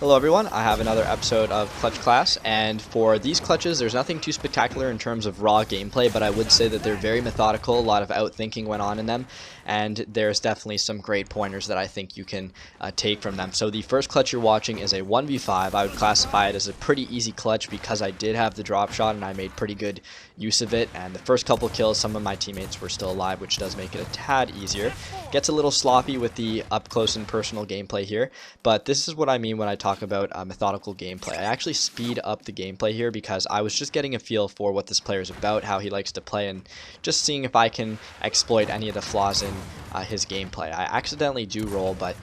Hello everyone, I have another episode of Clutch Class, and for these clutches there's nothing too spectacular in terms of raw gameplay, but I would say that they're very methodical, a lot of outthinking went on in them, and there's definitely some great pointers that I think you can take from them. So the first clutch you're watching is a 1v5. I would classify it as a pretty easy clutch because I did have the drop shot and I made pretty good use of it, and the first couple kills some of my teammates were still alive, which does make it a tad easier. Gets a little sloppy with the up close and personal gameplay here, but this is what I mean when I talk about methodical gameplay. I actually speed up the gameplay here because I was just getting a feel for what this player is about, how he likes to play, and just seeing if I can exploit any of the flaws in his gameplay. I accidentally do roll, but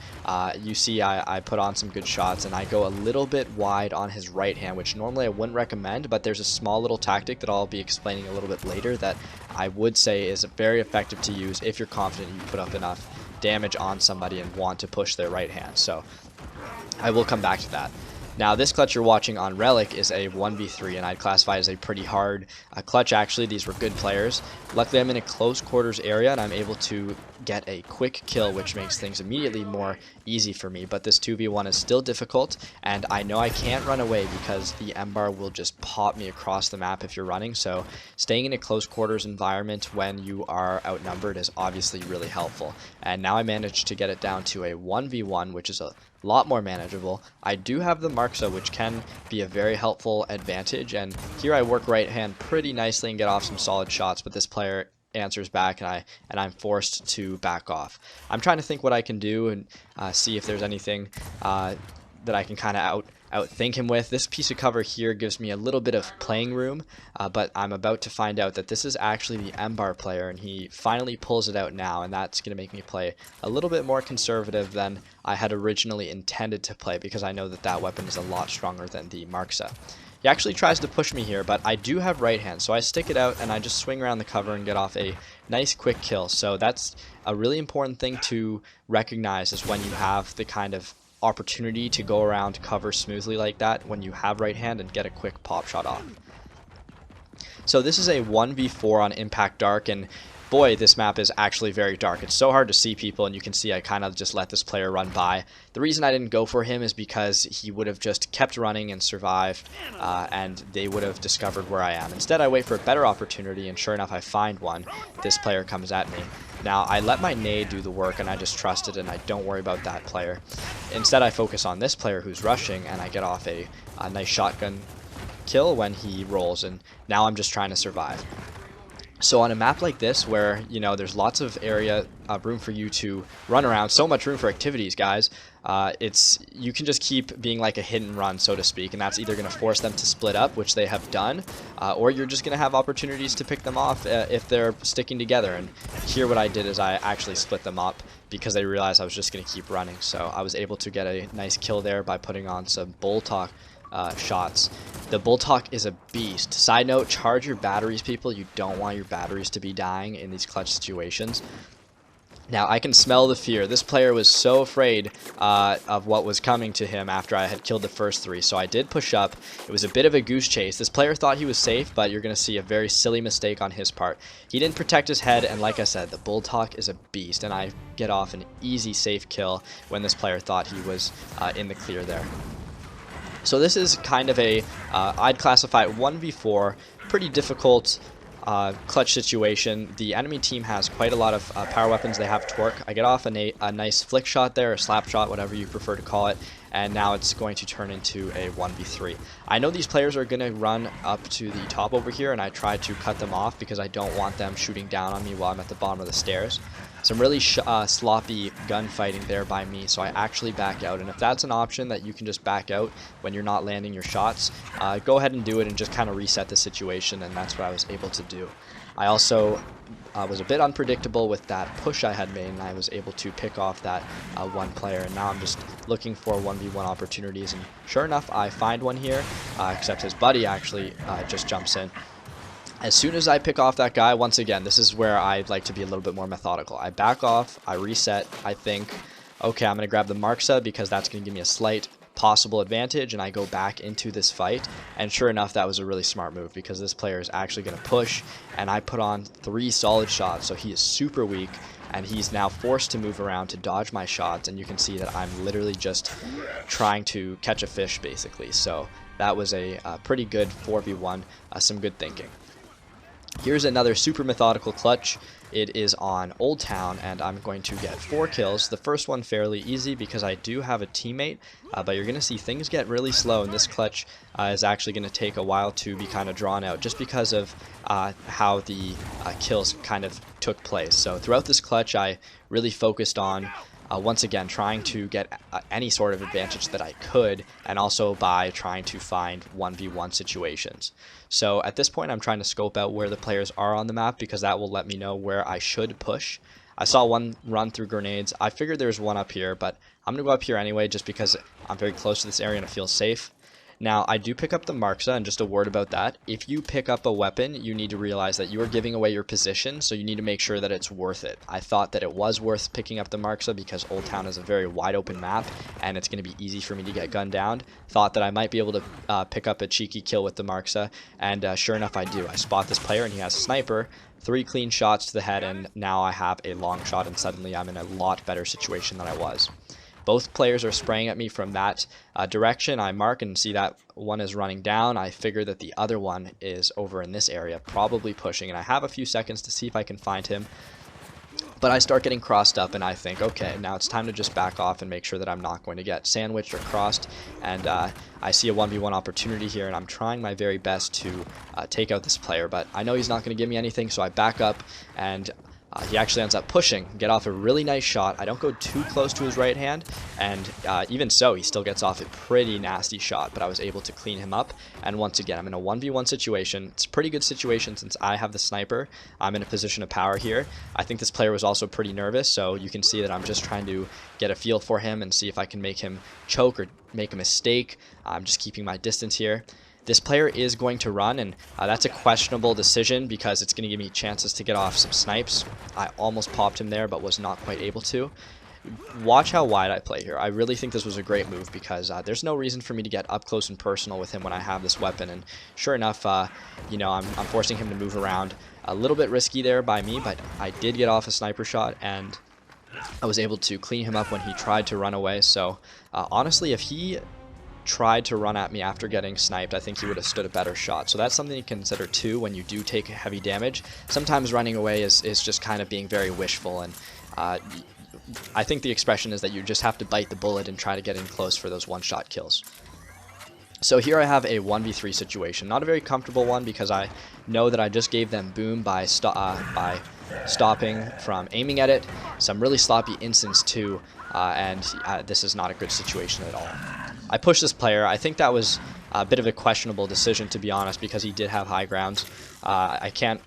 you see I put on some good shots, and I go a little bit wide on his right hand, which normally I wouldn't recommend, but there's a small little tactic that I'll be explaining a little bit later that I would say is very effective to use if you're confident you put up enough damage on somebody and want to push their right hand. So I will come back to that. Now this clutch you're watching on Relic is a 1v3, and I'd classify it as a pretty hard clutch actually. These were good players. Luckily I'm in a close quarters area and I'm able to get a quick kill, which makes things immediately more easy for me, but this 2v1 is still difficult, and I know I can't run away because the M-bar will just pop me across the map if you're running, so staying in a close quarters environment when you are outnumbered is obviously really helpful. And now I managed to get it down to a 1v1, which is a lot more manageable. I do have the Marksa, which can be a very helpful advantage, and here I work right hand pretty nicely and get off some solid shots, but this player answers back and I'm forced to back off. I'm trying to think what I can do and see if there's anything that I can kind of outthink him with. This piece of cover here gives me a little bit of playing room, but I'm about to find out that this is actually the M-bar player, and he finally pulls it out now, and that's going to make me play a little bit more conservative than I had originally intended to play, because I know that that weapon is a lot stronger than the Marksa. He actually tries to push me here, but I do have right hand, so I stick it out and I just swing around the cover and get off a nice quick kill. So that's a really important thing to recognize, is when you have the kind of opportunity to go around cover smoothly like that, when you have right hand, and get a quick pop shot off. So this is a 1v4 on Impact Dark, and boy, this map is actually very dark. It's so hard to see people, and you can see I kind of just let this player run by. The reason I didn't go for him is because he would have just kept running and survived, and they would have discovered where I am. Instead, I wait for a better opportunity, and sure enough, I find one. This player comes at me. Now, I let my nade do the work, and I just trust it, and I don't worry about that player. Instead, I focus on this player who's rushing, and I get off a nice shotgun kill when he rolls, and now I'm just trying to survive. So on a map like this, where, you know, there's lots of area, room for you to run around, so much room for activities, guys, you can just keep being like a hit and run, so to speak, and that's either going to force them to split up, which they have done, or you're just going to have opportunities to pick them off if they're sticking together. And here what I did is I actually split them up because I realized I was just going to keep running, so I was able to get a nice kill there by putting on some bull talk shots. The Bull Talk is a beast. Side note, charge your batteries, people. You don't want your batteries to be dying in these clutch situations. Now, I can smell the fear. This player was so afraid of what was coming to him after I had killed the first three, so I did push up. It was a bit of a goose chase. This player thought he was safe, but you're going to see a very silly mistake on his part. He didn't protect his head, and like I said, the Bull Talk is a beast, and I get off an easy, safe kill when this player thought he was in the clear there. So this is kind of a, I'd classify it 1v4, pretty difficult clutch situation. The enemy team has quite a lot of power weapons. They have torque. I get off a nice flick shot there, a slap shot, whatever you prefer to call it, and now it's going to turn into a 1v3. I know these players are going to run up to the top over here, and I try to cut them off because I don't want them shooting down on me while I'm at the bottom of the stairs. Some really sloppy gunfighting there by me, so I actually back out. And if that's an option that you can just back out when you're not landing your shots, go ahead and do it and just kind of reset the situation, and that's what I was able to do. I also was a bit unpredictable with that push I had made, and I was able to pick off that one player, and now I'm just looking for 1v1 opportunities, and sure enough, I find one here, except his buddy actually just jumps in. As soon as I pick off that guy, once again, this is where I'd like to be a little bit more methodical. I back off, I reset, I think, okay, I'm going to grab the Marksa because that's going to give me a slight possible advantage, and I go back into this fight, and sure enough, that was a really smart move because this player is actually going to push, and I put on 3 solid shots, so he is super weak. and he's now forced to move around to dodge my shots, and you can see that I'm literally just trying to catch a fish basically. So that was a pretty good 4v1, some good thinking. Here's another super methodical clutch. It is on Old Town, and I'm going to get 4 kills. The first one fairly easy because I do have a teammate, but you're going to see things get really slow, and this clutch is actually going to take a while to be kind of drawn out just because of how the kills kind of took place. So throughout this clutch, I really focused on once again trying to get any sort of advantage that I could, and also by trying to find 1v1 situations. So at this point I'm trying to scope out where the players are on the map because that will let me know where I should push. I saw one run through grenades. I figured there's one up here, but I'm gonna go up here anyway just because I'm very close to this area and it feels safe. Now, I do pick up the Marksa, and just a word about that. If you pick up a weapon, you need to realize that you are giving away your position, so you need to make sure that it's worth it. I thought that it was worth picking up the Marksa because Old Town is a very wide open map, and it's going to be easy for me to get gunned down. Thought that I might be able to pick up a cheeky kill with the Marksa, and sure enough I do. I spot this player, and he has a sniper. 3 clean shots to the head, and now I have a long shot, and suddenly I'm in a lot better situation than I was. Both players are spraying at me from that direction. I mark and see that one is running down. I figure that the other one is over in this area, probably pushing, and I have a few seconds to see if I can find him. But I start getting crossed up, and I think, okay, now it's time to just back off and make sure that I'm not going to get sandwiched or crossed. And I see a 1v1 opportunity here, and I'm trying my very best to take out this player, but I know he's not going to give me anything, so I back up, and he actually ends up pushing, get off a really nice shot. I don't go too close to his right hand, and even so, he still gets off a pretty nasty shot, but I was able to clean him up. And once again, I'm in a 1v1 situation. It's a pretty good situation since I have the sniper. I'm in a position of power here. I think this player was also pretty nervous, so you can see that I'm just trying to get a feel for him and see if I can make him choke or make a mistake. I'm just keeping my distance here. This player is going to run, and that's a questionable decision because it's going to give me chances to get off some snipes. I almost popped him there, but was not quite able to. Watch how wide I play here. I really think this was a great move because there's no reason for me to get up close and personal with him when I have this weapon. And sure enough, you know, I'm forcing him to move around. A little bit risky there by me, but I did get off a sniper shot, and I was able to clean him up when he tried to run away. So honestly, if he tried to run at me after getting sniped, I think he would have stood a better shot. So that's something to consider too when you do take heavy damage. Sometimes running away is just kind of being very wishful, and I think the expression is that you just have to bite the bullet and try to get in close for those one-shot kills. So here I have a 1v3 situation. Not a very comfortable one because I know that I just gave them boom by stopping from aiming at it. Some really sloppy instants too, and this is not a good situation at all. I pushed this player. I think that was a bit of a questionable decision, to be honest, because he did have high ground. I can't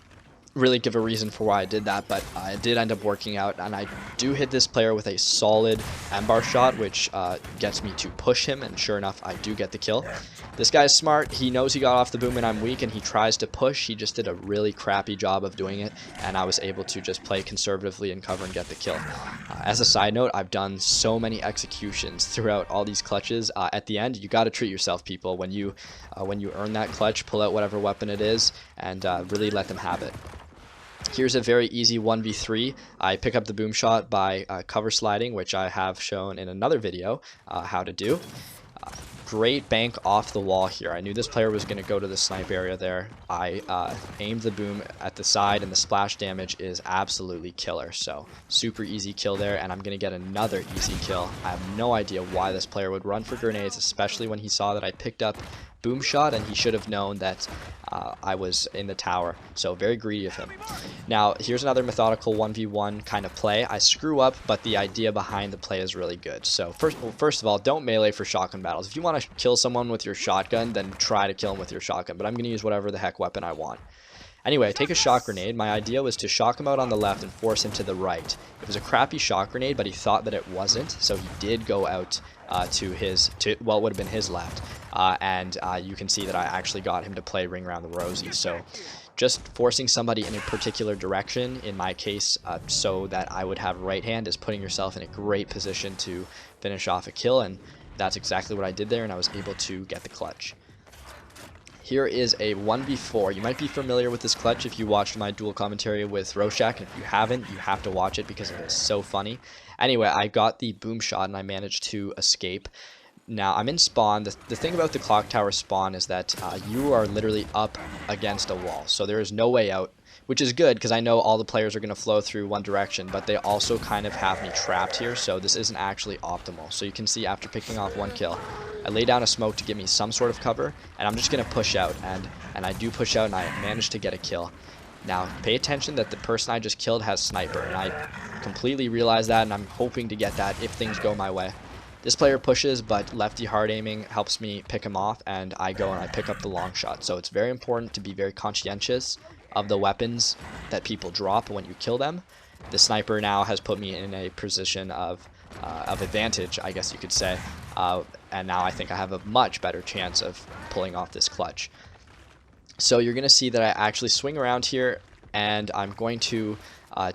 really give a reason for why I did that, but it did end up working out, and I do hit this player with a solid M-bar shot, which gets me to push him, and sure enough, I do get the kill. This guy's smart. He knows he got off the boom and I'm weak, and he tries to push. He just did a really crappy job of doing it, and I was able to just play conservatively and cover and get the kill. As a side note, I've done so many executions throughout all these clutches. At the end, you got to treat yourself, people. When you earn that clutch, pull out whatever weapon it is, and really let them have it. Here's a very easy 1v3. I pick up the boom shot by cover sliding, which I have shown in another video how to do. Great bank off the wall here. I knew this player was going to go to the snipe area there. I aimed the boom at the side, and the splash damage is absolutely killer. So super easy kill there, and I'm going to get another easy kill. I have no idea why this player would run for grenades, especially when he saw that I picked up boom shot, and he should have known that I was in the tower. So very greedy of him. Now here's another methodical 1v1 kind of play. I screw up, but the idea behind the play is really good. So first of all, don't melee for shotgun battles. If you want to kill someone with your shotgun, then try to kill him with your shotgun, but I'm going to use whatever the heck weapon I want. Anyway, I take a shock grenade. My idea was to shock him out on the left and force him to the right. It was a crappy shock grenade, but he thought that it wasn't, so he did go out to well, it would have been his left. And you can see that I actually got him to play Ring Around the Rosie. So just forcing somebody in a particular direction, in my case, so that I would have right hand, is putting yourself in a great position to finish off a kill, and that's exactly what I did there, and I was able to get the clutch. Here is a 1v4. You might be familiar with this clutch if you watched my dual commentary with Rorschach. If you haven't, you have to watch it because it is so funny. Anyway, I got the boom shot and I managed to escape. Now, I'm in spawn. The thing about the clock tower spawn is that you are literally up against a wall, so there is no way out, which is good because I know all the players are going to flow through one direction, but they also kind of have me trapped here, so this isn't actually optimal. So you can see after picking off one kill, I lay down a smoke to give me some sort of cover, and I'm just going to push out, and I do push out, and I managed to get a kill. Now, pay attention that the person I just killed has sniper, and I completely realize that, and I'm hoping to get that if things go my way. This player pushes, but lefty hard aiming helps me pick him off, and I go and I pick up the long shot. So it's very important to be very conscientious of the weapons that people drop when you kill them. The sniper now has put me in a position of advantage, I guess you could say, and now I think I have a much better chance of pulling off this clutch. So you're going to see that I actually swing around here, and I'm going to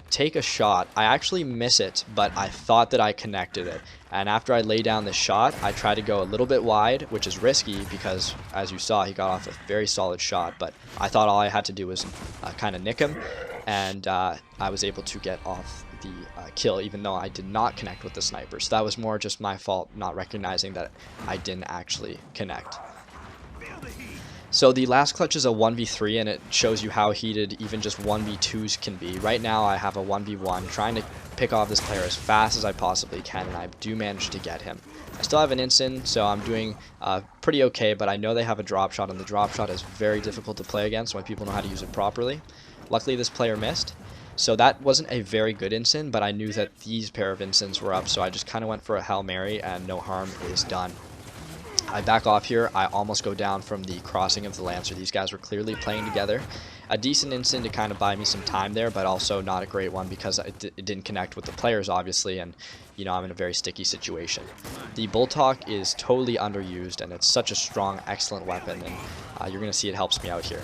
take a shot. I actually miss it, but I thought that I connected it. And after I lay down this shot, I try to go a little bit wide, which is risky because, as you saw, he got off a very solid shot. But I thought all I had to do was kind of nick him, and I was able to get off the kill, even though I did not connect with the sniper. So that was more just my fault, not recognizing that I didn't actually connect. So the last clutch is a 1v3, and it shows you how heated even just 1v2s can be. Right now I have a 1v1, trying to pick off this player as fast as I possibly can, and I do manage to get him. I still have an instant, so I'm doing pretty okay, but I know they have a drop shot, and the drop shot is very difficult to play against when people know how to use it properly. Luckily this player missed, so that wasn't a very good instant, but I knew that these pair of instants were up, so I just kind of went for a Hail Mary, and no harm is done. I back off here. I almost go down from the crossing of the Lancer. These guys were clearly playing together. A decent instant to kind of buy me some time there, but also not a great one because it didn't connect with the players, obviously, and you know I'm in a very sticky situation. The Bull Talk is totally underused, and it's such a strong, excellent weapon, and you're going to see it helps me out here.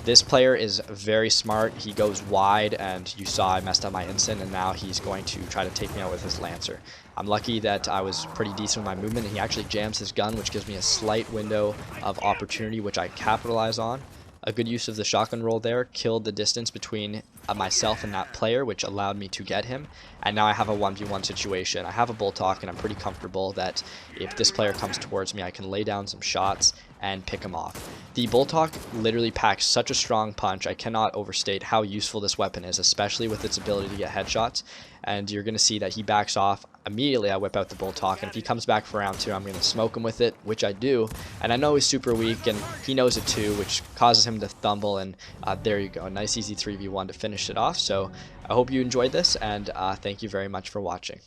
This player is very smart. He goes wide, and you saw I messed up my instant, and now he's going to try to take me out with his Lancer. I'm lucky that I was pretty decent with my movement, and he actually jams his gun, which gives me a slight window of opportunity, which I capitalize on. A good use of the shotgun roll there killed the distance between myself and that player, which allowed me to get him. And now I have a 1v1 situation. I have a Bull Talk, and I'm pretty comfortable that if this player comes towards me, I can lay down some shots and pick him off. The Bull Talk literally packs such a strong punch. I cannot overstate how useful this weapon is, especially with its ability to get headshots. And you're going to see that he backs off. Immediately I whip out the Bull Talk, and if he comes back for round 2, I'm going to smoke him with it, which I do. And I know he's super weak, and he knows it too, which causes him to stumble, and there you go. A nice easy 3v1 to finish it off. So I hope you enjoyed this, and thank you very much for watching.